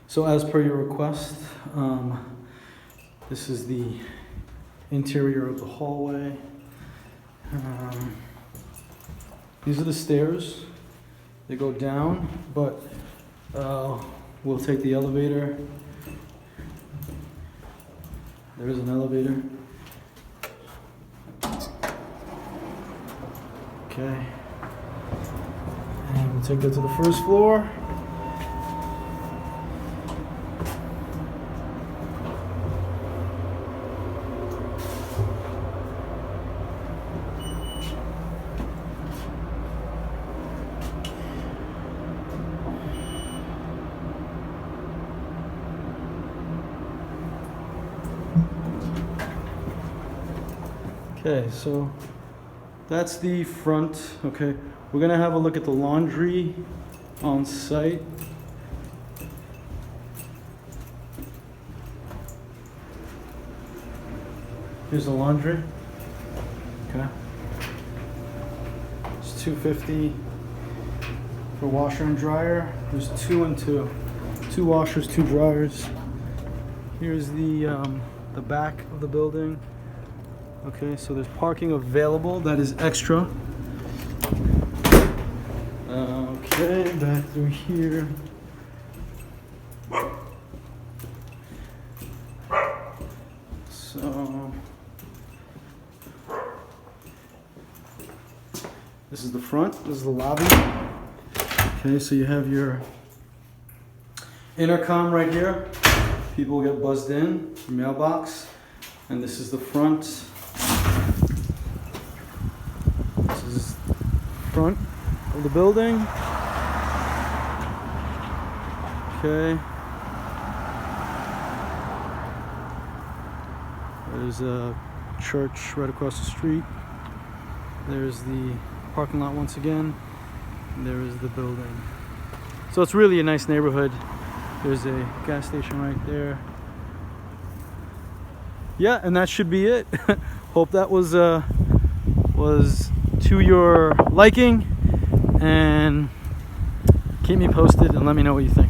So as per your request, this is the interior of the hallway. These are the stairs. They go down, but we'll take the elevator. There is an elevator. Okay. And we'll take that to the first floor. Okay, so that's the front. Okay, we're gonna have a look at the laundry on site. Here's the laundry. Okay, it's $250 for washer and dryer. There's 2 and 2, 2 washers, 2 dryers. Here's the back of the building. Okay, so there's parking available. That is extra. Okay, back through here. So this is the front. This is the lobby. Okay, so you have your intercom right here. People get buzzed in, your mailbox. And this is the front. Front of the building. Okay. There's a church right across the street. There's the parking lot once again. And there is the building. So it's really a nice neighborhood. There's a gas station right there. Yeah, and that should be it. Hope that was to your liking, and keep me posted and let me know what you think.